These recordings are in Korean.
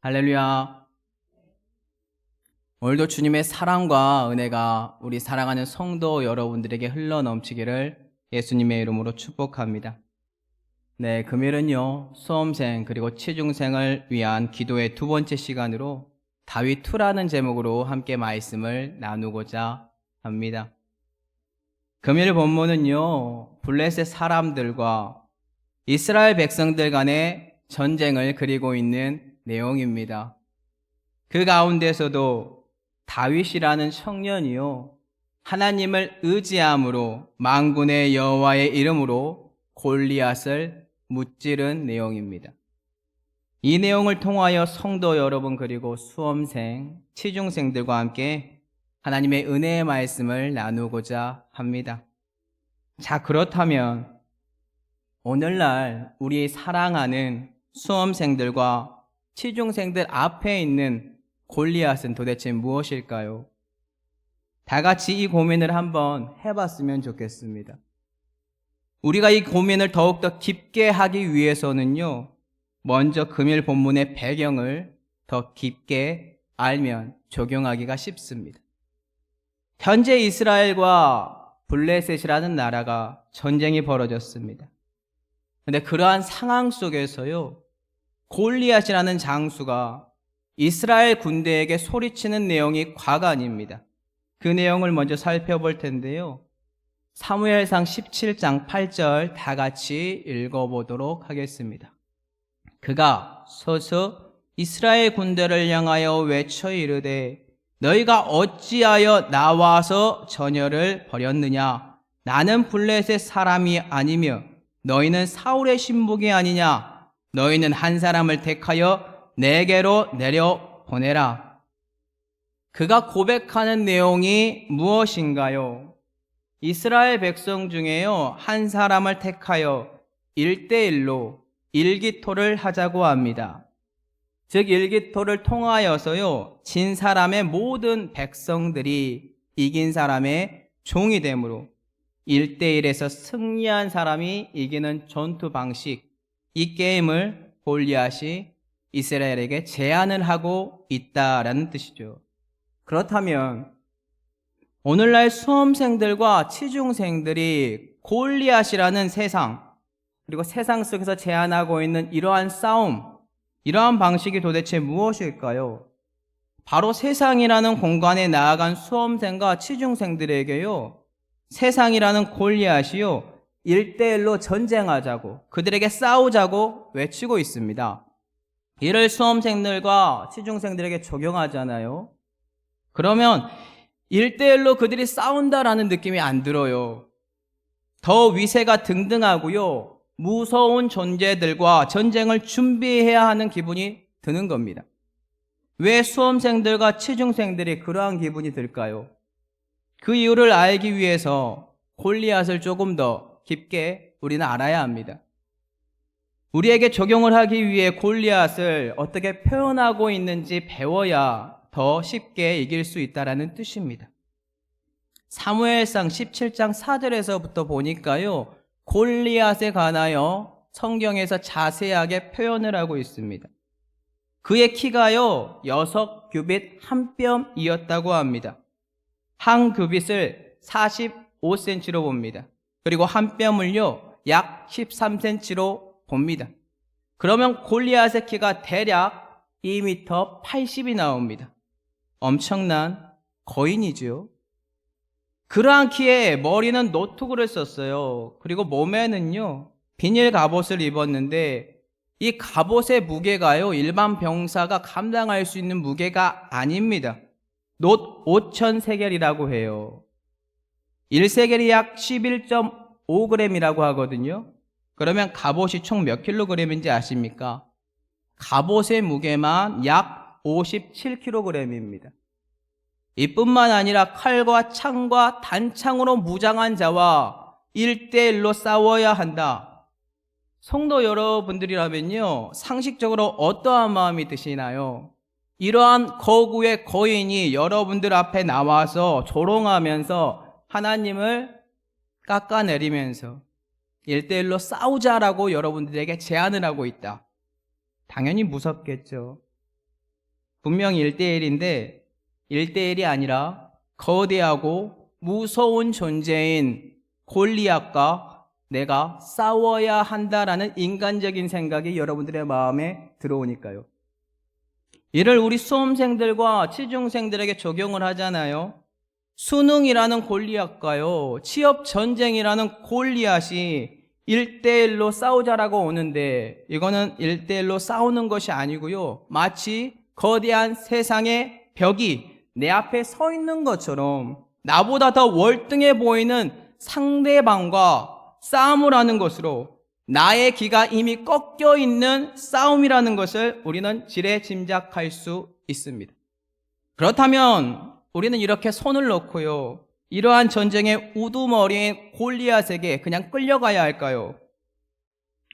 할렐루야. 오늘도 주님의 사랑과 은혜가 우리 사랑하는 성도 여러분들에게 흘러넘치기를 예수님의 이름으로 축복합니다. 네, 금요일은요, 수험생 그리고 취중생을 위한 기도의 두 번째 시간으로 다윗2라는 제목으로 함께 말씀을 나누고자 합니다. 금요일 본문은요, 블레셋 사람들과 이스라엘 백성들 간의 전쟁을 그리고 있는 내용입니다. 그 가운데서도 다윗이라는 청년이요, 하나님을 의지함으로 만군의 여호와의 이름으로 골리앗을 무찌른 내용입니다. 이 내용을 통하여 성도 여러분 그리고 수험생, 취중생들과 함께 하나님의 은혜의 말씀을 나누고자 합니다. 자, 그렇다면 오늘날 우리 사랑하는 수험생들과 취중생들 앞에 있는 골리앗은 도대체 무엇일까요? 다 같이 이 고민을 한번 해봤으면 좋겠습니다. 우리가 이 고민을 더욱더 깊게 하기 위해서는요, 먼저 금요일 본문의 배경을 더 깊게 알면 적용하기가 쉽습니다. 현재 이스라엘과 블레셋이라는 나라가 전쟁이 벌어졌습니다. 그런데 그러한 상황 속에서요, 골리앗이라는 장수가 이스라엘 군대에게 소리치는 내용이 과간입니다. 그 내용을 먼저 살펴볼 텐데요. 사무엘상 17장 8절 다 같이 읽어보도록 하겠습니다. 그가 서서 이스라엘 군대를 향하여 외쳐 이르되 너희가 어찌하여 나와서 전열을 벌였느냐? 나는 블레셋 사람이 아니며 너희는 사울의 신복이 아니냐? 너희는 한 사람을 택하여 내게로 내려보내라. 그가 고백하는 내용이 무엇인가요? 이스라엘 백성 중에요, 한 사람을 택하여 1대1로 일기토를 하자고 합니다. 즉 일기토를 통하여서요, 진 사람의 모든 백성들이 이긴 사람의 종이 되므로 1대1에서 승리한 사람이 이기는 전투 방식, 이 게임을 골리앗이 이스라엘에게 제안을 하고 있다라는 뜻이죠. 그렇다면 오늘날 수험생들과 취중생들이 골리앗이라는 세상, 그리고 세상 속에서 제안하고 있는 이러한 싸움, 이러한 방식이 도대체 무엇일까요? 바로 세상이라는 공간에 나아간 수험생과 취중생들에게요, 세상이라는 골리앗이요, 1대1로 전쟁하자고, 그들에게 싸우자고 외치고 있습니다. 이를 수험생들과 취중생들에게 적용하잖아요. 그러면 1대1로 그들이 싸운다라는 느낌이 안 들어요. 더 위세가 등등하고요, 무서운 존재들과 전쟁을 준비해야 하는 기분이 드는 겁니다. 왜 수험생들과 취중생들이 그러한 기분이 들까요? 그 이유를 알기 위해서 골리앗을 조금 더 깊게 우리는 알아야 합니다. 우리에게 적용을 하기 위해 골리앗을 어떻게 표현하고 있는지 배워야 더 쉽게 이길 수 있다는 뜻입니다. 사무엘상 17장 4절에서부터 보니까요, 골리앗에 관하여 성경에서 자세하게 표현을 하고 있습니다. 그의 키가요, 6규빗 한 뼘이었다고 합니다. 한 규빗을 45cm로 봅니다. 그리고 한 뼘을요, 약 13cm로 봅니다. 그러면 골리앗의 키가 대략 2m 80이 나옵니다. 엄청난 거인이죠. 그러한 키에 머리는 노트구를 썼어요. 그리고 몸에는요, 비닐 갑옷을 입었는데 이 갑옷의 무게가요, 일반 병사가 감당할 수 있는 무게가 아닙니다. 놋 5,000세겔이라고 해요. 1세겔이 약 11.5g이라고 하거든요. 그러면 갑옷이 총 몇 킬로그램인지 아십니까? 갑옷의 무게만 약 57kg입니다. 이뿐만 아니라 칼과 창과 단창으로 무장한 자와 1대1로 싸워야 한다. 성도 여러분들이라면요, 상식적으로 어떠한 마음이 드시나요? 이러한 거구의 거인이 여러분들 앞에 나와서 조롱하면서 하나님을 깎아내리면서 1대1로 싸우자라고 여러분들에게 제안을 하고 있다. 당연히 무섭겠죠. 분명히 1대1인데 1대1이 아니라 거대하고 무서운 존재인 골리앗과 내가 싸워야 한다라는 인간적인 생각이 여러분들의 마음에 들어오니까요. 이를 우리 수험생들과 취중생들에게 적용을 하잖아요. 수능이라는 골리앗과요, 취업전쟁이라는 골리앗이 1대1로 싸우자라고 오는데 이거는 1대1로 싸우는 것이 아니고요, 마치 거대한 세상의 벽이 내 앞에 서 있는 것처럼 나보다 더 월등해 보이는 상대방과 싸움을 하는 것으로 나의 기가 이미 꺾여 있는 싸움이라는 것을 우리는 지레 짐작할 수 있습니다. 그렇다면 우리는 이렇게 손을 놓고요, 이러한 전쟁의 우두머리인 골리앗에게 그냥 끌려가야 할까요?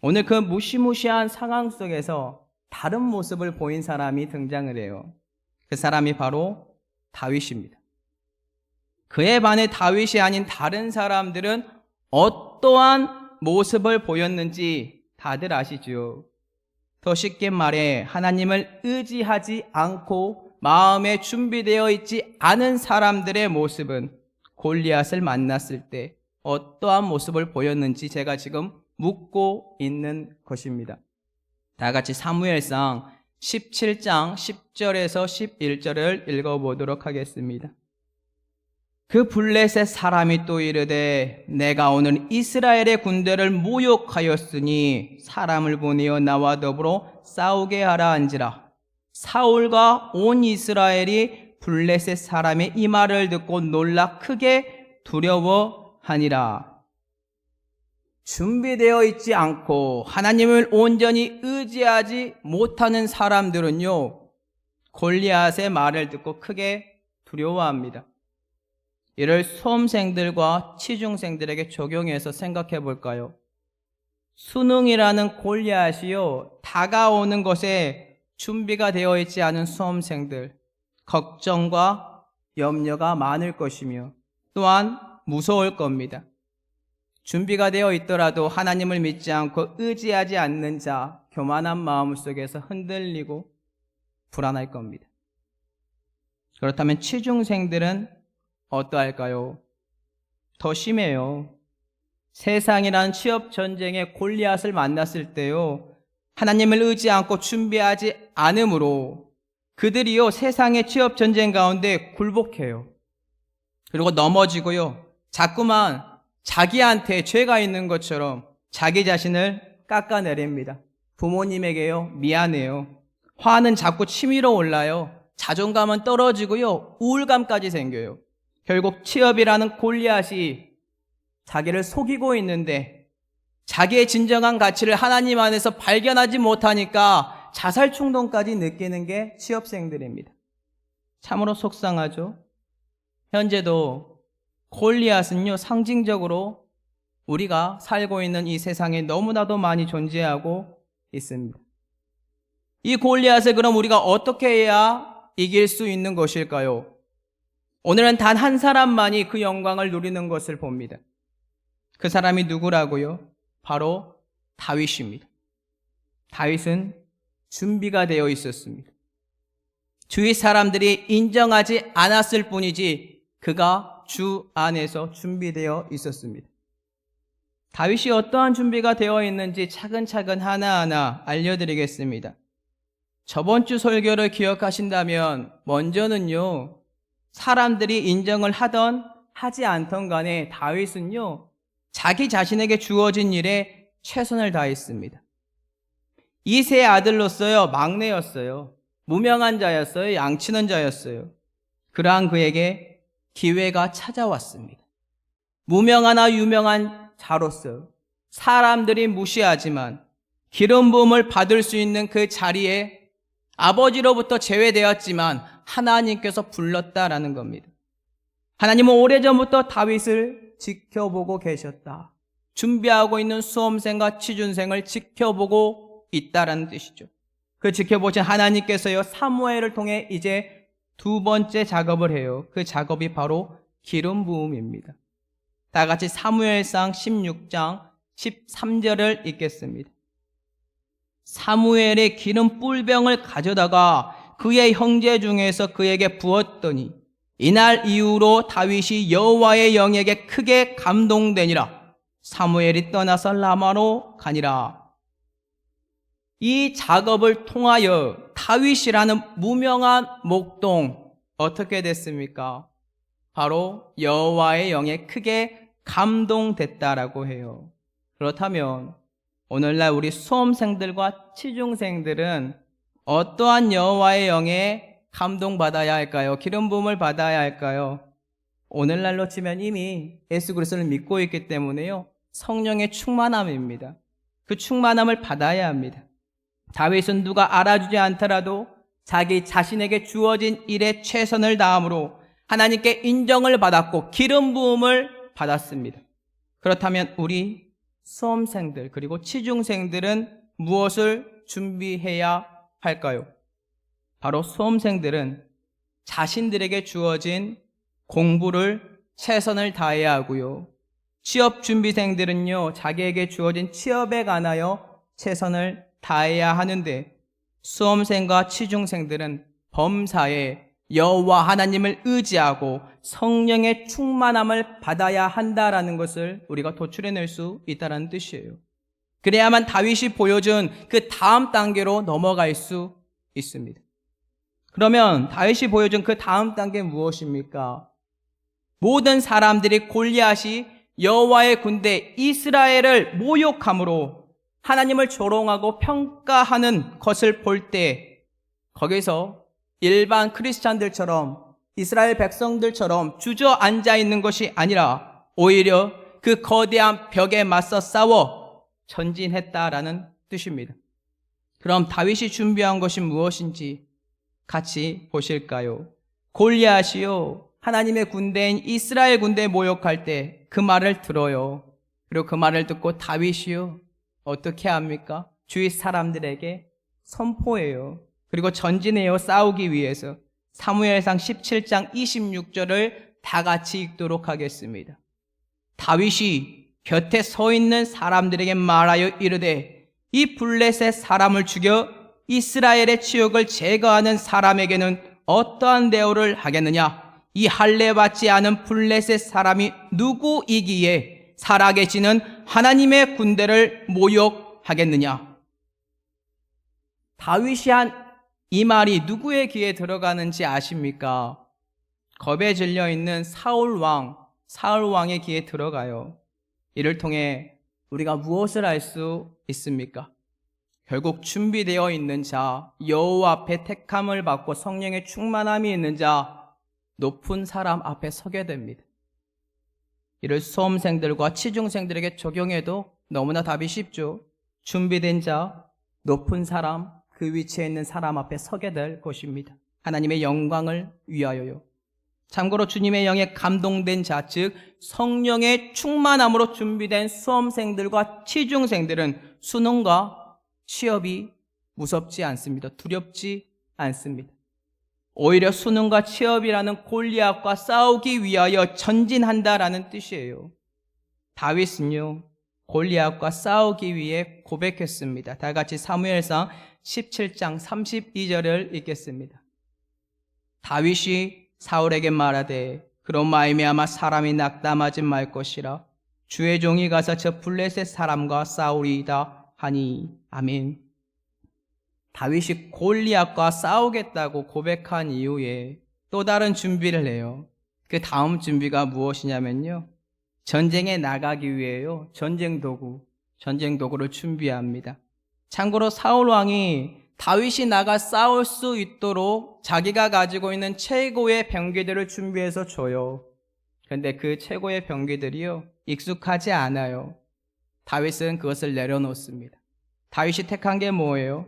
오늘 그 무시무시한 상황 속에서 다른 모습을 보인 사람이 등장을 해요. 그 사람이 바로 다윗입니다. 그에 반해 다윗이 아닌 다른 사람들은 어떠한 모습을 보였는지 다들 아시죠? 더 쉽게 말해 하나님을 의지하지 않고 마음에 준비되어 있지 않은 사람들의 모습은 골리앗을 만났을 때 어떠한 모습을 보였는지 제가 지금 묻고 있는 것입니다. 다 같이 사무엘상 17장 10절에서 11절을 읽어보도록 하겠습니다. 그 블레셋 사람이 또 이르되 내가 오늘 이스라엘의 군대를 모욕하였으니 사람을 보내어 나와 더불어 싸우게 하라 한지라. 사울과 온 이스라엘이 블레셋 사람의 이 말을 듣고 놀라 크게 두려워하니라. 준비되어 있지 않고 하나님을 온전히 의지하지 못하는 사람들은요, 골리앗의 말을 듣고 크게 두려워합니다. 이를 수험생들과 취중생들에게 적용해서 생각해 볼까요? 수능이라는 골리앗이요, 다가오는 것에 준비가 되어 있지 않은 수험생들, 걱정과 염려가 많을 것이며 또한 무서울 겁니다. 준비가 되어 있더라도 하나님을 믿지 않고 의지하지 않는 자, 교만한 마음 속에서 흔들리고 불안할 겁니다. 그렇다면 취중생들은 어떠할까요? 더 심해요. 세상이란 취업 전쟁의 골리앗을 만났을 때요, 하나님을 의지 않고 준비하지 않으므로 그들이요, 세상의 취업 전쟁 가운데 굴복해요. 그리고 넘어지고요, 자꾸만 자기한테 죄가 있는 것처럼 자기 자신을 깎아내립니다. 부모님에게요, 미안해요. 화는 자꾸 치밀어 올라요. 자존감은 떨어지고요, 우울감까지 생겨요. 결국 취업이라는 골리앗이 자기를 속이고 있는데 자기의 진정한 가치를 하나님 안에서 발견하지 못하니까 자살 충동까지 느끼는 게 취업생들입니다. 참으로 속상하죠. 현재도 골리앗은요, 상징적으로 우리가 살고 있는 이 세상에 너무나도 많이 존재하고 있습니다. 이 골리앗을 그럼 우리가 어떻게 해야 이길 수 있는 것일까요? 오늘은 단 한 사람만이 그 영광을 누리는 것을 봅니다. 그 사람이 누구라고요? 바로 다윗입니다. 다윗은 준비가 되어 있었습니다. 주위 사람들이 인정하지 않았을 뿐이지 그가 주 안에서 준비되어 있었습니다. 다윗이 어떠한 준비가 되어 있는지 차근차근 하나하나 알려드리겠습니다. 저번 주 설교를 기억하신다면 먼저는요, 사람들이 인정을 하던 하지 않던 간에 다윗은요, 자기 자신에게 주어진 일에 최선을 다했습니다. 이세의 아들로서요, 막내였어요. 무명한 자였어요. 양치는 자였어요. 그러한 그에게 기회가 찾아왔습니다. 무명하나 유명한 자로서 사람들이 무시하지만 기름 부음을 받을 수 있는 그 자리에 아버지로부터 제외되었지만 하나님께서 불렀다라는 겁니다. 하나님은 오래전부터 다윗을 지켜보고 계셨다. 준비하고 있는 수험생과 취준생을 지켜보고 있다라는 뜻이죠. 그 지켜보신 하나님께서요, 사무엘을 통해 이제 두 번째 작업을 해요. 그 작업이 바로 기름 부음입니다. 다 같이 사무엘상 16장 13절을 읽겠습니다. 사무엘의 기름 뿔병을 가져다가 그 그의 형제 중에서 그에게 부었더니 이날 이후로 다윗이 여호와의 영에게 크게 감동되니라. 사무엘이 떠나서 라마로 가니라. 이 작업을 통하여 다윗이라는 무명한 목동 어떻게 됐습니까? 바로 여호와의 영에 크게 감동됐다라고 해요. 그렇다면 오늘날 우리 수험생들과 취중생들은 어떠한 여호와의 영에 감동받아야 할까요? 기름 부음을 받아야 할까요? 오늘날로 치면 이미 예수 그리스도를 믿고 있기 때문에요, 성령의 충만함입니다. 그 충만함을 받아야 합니다. 다윗은 누가 알아주지 않더라도 자기 자신에게 주어진 일에 최선을 다함으로 하나님께 인정을 받았고 기름 부음을 받았습니다. 그렇다면 우리 수험생들 그리고 취중생들은 무엇을 준비해야 할까요? 바로 수험생들은 자신들에게 주어진 공부를 최선을 다해야 하고요, 취업준비생들은요 자기에게 주어진 취업에 관하여 최선을 다해야 하는데, 수험생과 취중생들은 범사에 여호와 하나님을 의지하고 성령의 충만함을 받아야 한다라는 것을 우리가 도출해낼 수 있다는 뜻이에요. 그래야만 다윗이 보여준 그 다음 단계로 넘어갈 수 있습니다. 그러면 다윗이 보여준 그 다음 단계 무엇입니까? 모든 사람들이 골리앗이 여호와의 군대 이스라엘을 모욕함으로 하나님을 조롱하고 평가하는 것을 볼 때 거기서 일반 크리스찬들처럼 이스라엘 백성들처럼 주저앉아 있는 것이 아니라 오히려 그 거대한 벽에 맞서 싸워 전진했다라는 뜻입니다. 그럼 다윗이 준비한 것이 무엇인지 같이 보실까요? 골리앗이요 하나님의 군대인 이스라엘 군대에 모욕할 때 그 말을 들어요. 그리고 그 말을 듣고 다윗이요 어떻게 합니까? 주위 사람들에게 선포해요. 그리고 전진해요, 싸우기 위해서. 사무엘상 17장 26절을 다 같이 읽도록 하겠습니다. 다윗이 곁에 서 있는 사람들에게 말하여 이르되 이 블레셋 사람을 죽여 이스라엘의 치욕을 제거하는 사람에게는 어떠한 대우를 하겠느냐? 이 할례 받지 않은 블레셋 사람이 누구이기에 살아계시는 하나님의 군대를 모욕하겠느냐? 다윗이 한 이 말이 누구의 귀에 들어가는지 아십니까? 겁에 질려 있는 사울 왕의 귀에 들어가요. 이를 통해 우리가 무엇을 알 수 있습니까? 결국 준비되어 있는 자, 여호와 앞에 택함을 받고 성령의 충만함이 있는 자, 높은 사람 앞에 서게 됩니다. 이를 수험생들과 취중생들에게 적용해도 너무나 답이 쉽죠. 준비된 자, 높은 사람, 그 위치에 있는 사람 앞에 서게 될 것입니다. 하나님의 영광을 위하여요. 참고로 주님의 영에 감동된 자, 즉 성령의 충만함으로 준비된 수험생들과 취중생들은 수능과 취업이 무섭지 않습니다. 두렵지 않습니다. 오히려 수능과 취업이라는 골리앗과 싸우기 위하여 전진한다라는 뜻이에요. 다윗은요 골리앗과 싸우기 위해 고백했습니다. 다 같이 사무엘상 17장 32절을 읽겠습니다. 다윗이 사울에게 말하되 그런 말미암아 사람이 낙담하지 말 것이라 주의 종이 가서 저 블레셋 사람과 싸우리이다 하니. 아멘. 다윗이 골리앗과 싸우겠다고 고백한 이후에 또 다른 준비를 해요. 그 다음 준비가 무엇이냐면요, 전쟁에 나가기 위해요 전쟁 도구를 준비합니다. 참고로 사울 왕이 다윗이 나가 싸울 수 있도록 자기가 가지고 있는 최고의 병기들을 준비해서 줘요. 그런데 그 최고의 병기들이요 익숙하지 않아요. 다윗은 그것을 내려놓습니다. 다윗이 택한 게 뭐예요?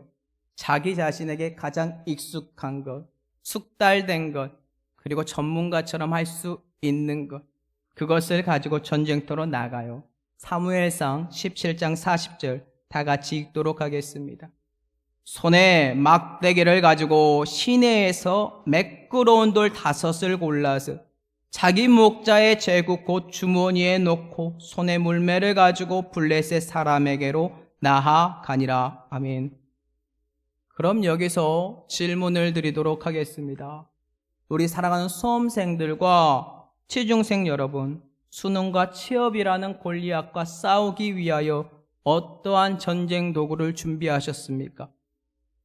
자기 자신에게 가장 익숙한 것, 숙달된 것, 그리고 전문가처럼 할 수 있는 것, 그것을 가지고 전쟁터로 나가요. 사무엘상 17장 40절 다 같이 읽도록 하겠습니다. 손에 막대기를 가지고 시내에서 매끄러운 돌 5을 골라서 자기 목자의 제국 곧 주머니에 놓고 손에 물매를 가지고 블레셋 사람에게로 나아가니라. 아멘. 그럼 여기서 질문을 드리도록 하겠습니다. 우리 사랑하는 수험생들과 취중생 여러분, 수능과 취업이라는 골리앗과 싸우기 위하여 어떠한 전쟁 도구를 준비하셨습니까?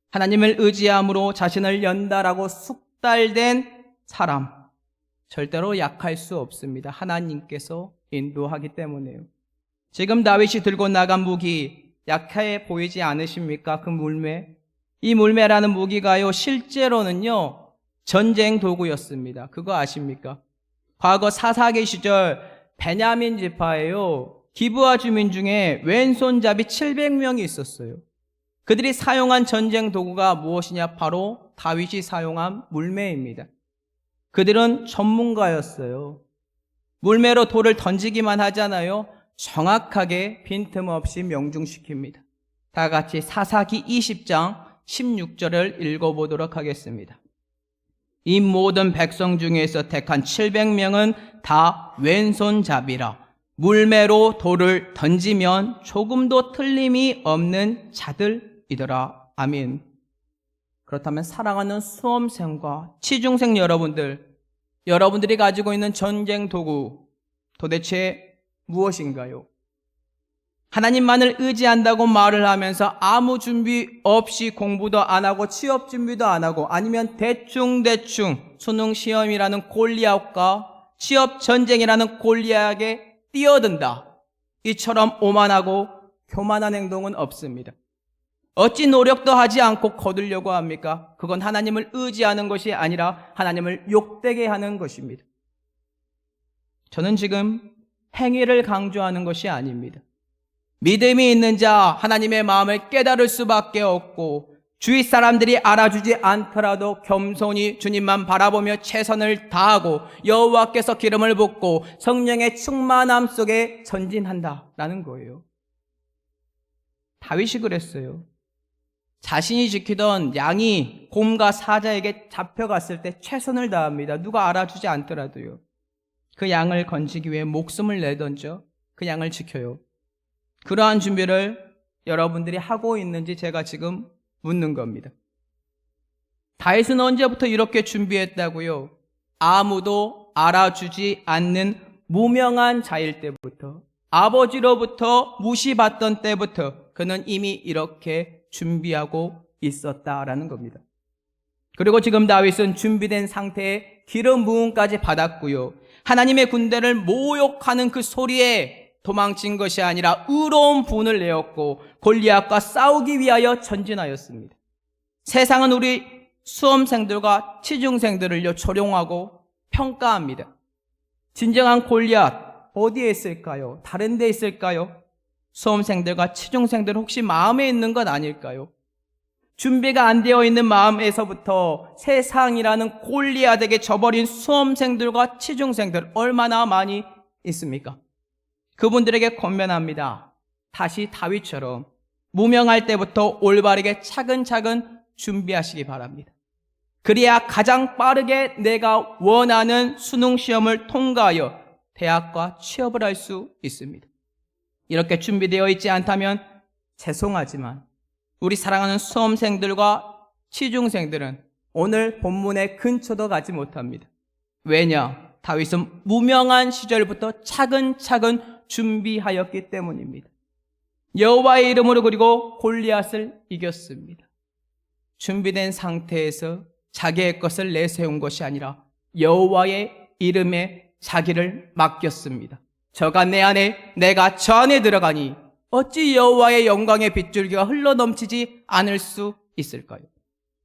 하나님을 의지함으로 자신을 연달하고 숙달된 사람, 절대로 약할 수 없습니다. 하나님께서 인도하기 때문에요. 지금 다윗이 들고 나간 무기 약해 보이지 않으십니까? 그 물매. 이 물매라는 무기가요, 실제로는요, 전쟁 도구였습니다. 그거 아십니까? 과거 사사기 시절 베냐민 지파에요, 기브아 주민 중에 왼손잡이 700명이 있었어요. 그들이 사용한 전쟁 도구가 무엇이냐? 바로 다윗이 사용한 물매입니다. 그들은 전문가였어요. 물매로 돌을 던지기만 하잖아요. 정확하게 빈틈없이 명중시킵니다. 다 같이 사사기 20장 16절을 읽어보도록 하겠습니다. 이 모든 백성 중에서 택한 700명은 다 왼손잡이라 물매로 돌을 던지면 조금도 틀림이 없는 자들이더라. 아멘. 그렇다면 사랑하는 수험생과 취중생 여러분들이 가지고 있는 전쟁 도구 도대체 무엇인가요? 하나님만을 의지한다고 말을 하면서 아무 준비 없이 공부도 안 하고 취업 준비도 안 하고 아니면 대충 수능 시험이라는 골리앗과 취업 전쟁이라는 골리앗에 뛰어든다. 이처럼 오만하고 교만한 행동은 없습니다. 어찌 노력도 하지 않고 거두려고 합니까? 그건 하나님을 의지하는 것이 아니라 하나님을 욕되게 하는 것입니다. 저는 지금 행위를 강조하는 것이 아닙니다. 믿음이 있는 자, 하나님의 마음을 깨달을 수밖에 없고 주위 사람들이 알아주지 않더라도 겸손히 주님만 바라보며 최선을 다하고 여호와께서 기름을 붓고 성령의 충만함 속에 전진한다라는 거예요. 다윗이 그랬어요. 자신이 지키던 양이 곰과 사자에게 잡혀갔을 때 최선을 다합니다. 누가 알아주지 않더라도요. 그 양을 건지기 위해 목숨을 내던져 그 양을 지켜요. 그러한 준비를 여러분들이 하고 있는지 제가 지금 묻는 겁니다. 다윗은 언제부터 이렇게 준비했다고요? 아무도 알아주지 않는 무명한 자일 때부터, 아버지로부터 무시받던 때부터 그는 이미 이렇게 준비하고 있었다라는 겁니다. 그리고 지금 다윗은 준비된 상태에 기름 부음까지 받았고요. 하나님의 군대를 모욕하는 그 소리에 도망친 것이 아니라 의로운 분을 내었고 골리앗과 싸우기 위하여 전진하였습니다. 세상은 우리 수험생들과 취중생들을 조롱하고 평가합니다. 진정한 골리앗 어디에 있을까요? 다른 데 있을까요? 수험생들과 취중생들 혹시 마음에 있는 것 아닐까요? 준비가 안 되어 있는 마음에서부터 세상이라는 골리앗에게 져버린 수험생들과 취중생들 얼마나 많이 있습니까? 그분들에게 권면합니다. 다시 다윗처럼 무명할 때부터 올바르게 차근차근 준비하시기 바랍니다. 그래야 가장 빠르게 내가 원하는 수능 시험을 통과하여 대학과 취업을 할 수 있습니다. 이렇게 준비되어 있지 않다면 죄송하지만 우리 사랑하는 수험생들과 취중생들은 오늘 본문의 근처도 가지 못합니다. 왜냐? 다윗은 무명한 시절부터 차근차근 준비하였기 때문입니다. 여호와의 이름으로 그리고 골리앗을 이겼습니다. 준비된 상태에서 자기의 것을 내세운 것이 아니라 여호와의 이름에 자기를 맡겼습니다. 저가 내 안에 내가 저 안에 들어가니 어찌 여호와의 영광의 빗줄기가 흘러넘치지 않을 수 있을까요?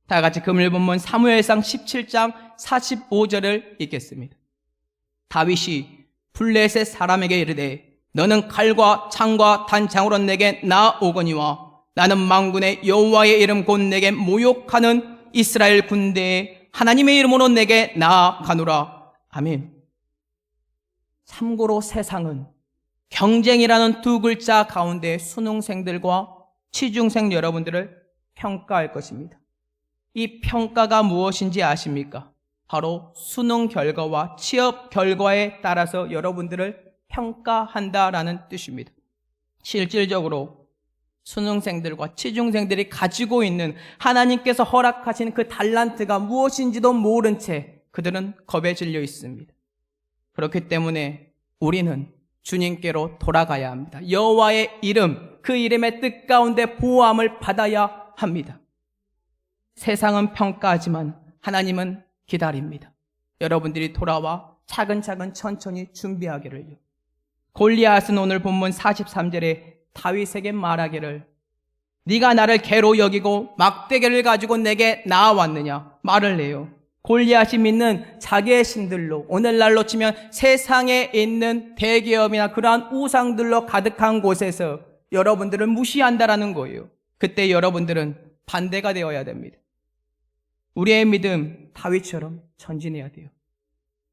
다 같이 금일 본문 사무엘상 17장 45절을 읽겠습니다. 다윗이 블레셋 사람에게 이르되 너는 칼과 창과 단창으로 내게 나오거니와 나는 만군의 여호와의 이름 곧 내게 모욕하는 이스라엘 군대에 하나님의 이름으로 내게 나아가노라. 아멘. 참고로 세상은 경쟁이라는 두 글자 가운데 수능생들과 취중생 여러분들을 평가할 것입니다. 이 평가가 무엇인지 아십니까? 바로 수능 결과와 취업 결과에 따라서 여러분들을 평가한다라는 뜻입니다. 실질적으로 수능생들과 취중생들이 가지고 있는 하나님께서 허락하신 그 달란트가 무엇인지도 모른 채 그들은 겁에 질려 있습니다. 그렇기 때문에 우리는 주님께로 돌아가야 합니다. 여호와의 이름, 그 이름의 뜻 가운데 보호함을 받아야 합니다. 세상은 평가하지만 하나님은 기다립니다. 여러분들이 돌아와 차근차근 천천히 준비하기를요. 골리앗은 오늘 본문 43절에 다윗에게 말하기를 네가 나를 개로 여기고 막대기를 가지고 내게 나아왔느냐 말을 해요. 골리앗이 믿는 자기의 신들로, 오늘날로 치면 세상에 있는 대기업이나 그러한 우상들로 가득한 곳에서 여러분들을 무시한다라는 거예요. 그때 여러분들은 반대가 되어야 됩니다. 우리의 믿음 다윗처럼 전진해야 돼요.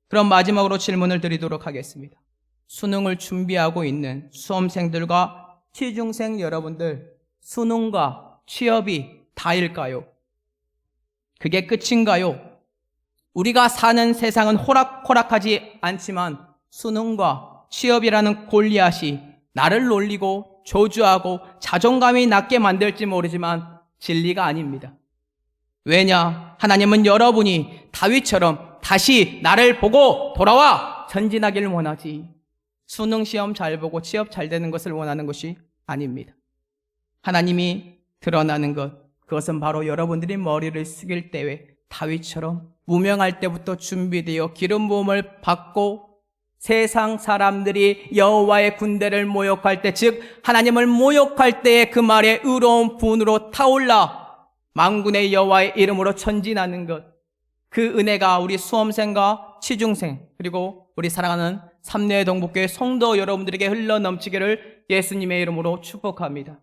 그럼 마지막으로 질문을 드리도록 하겠습니다. 수능을 준비하고 있는 수험생들과 취중생 여러분들, 수능과 취업이 다일까요? 그게 끝인가요? 우리가 사는 세상은 호락호락하지 않지만 수능과 취업이라는 골리앗이 나를 놀리고 저주하고 자존감이 낮게 만들지 모르지만 진리가 아닙니다. 왜냐? 하나님은 여러분이 다윗처럼 다시 나를 보고 돌아와 전진하기를 원하지, 수능 시험 잘 보고 취업 잘 되는 것을 원하는 것이 아닙니다. 하나님이 드러나는 것, 그것은 바로 여러분들이 머리를 숙일 때에 다윗처럼 무명할 때부터 준비되어 기름 부음을 받고 세상 사람들이 여호와의 군대를 모욕할 때, 즉 하나님을 모욕할 때에 그 말에 의로운 분으로 타올라 만군의 여호와의 이름으로 전진하는 것, 그 은혜가 우리 수험생과 취중생 그리고 우리 사랑하는 삼례 동북교회 성도 여러분들에게 흘러넘치기를 예수님의 이름으로 축복합니다.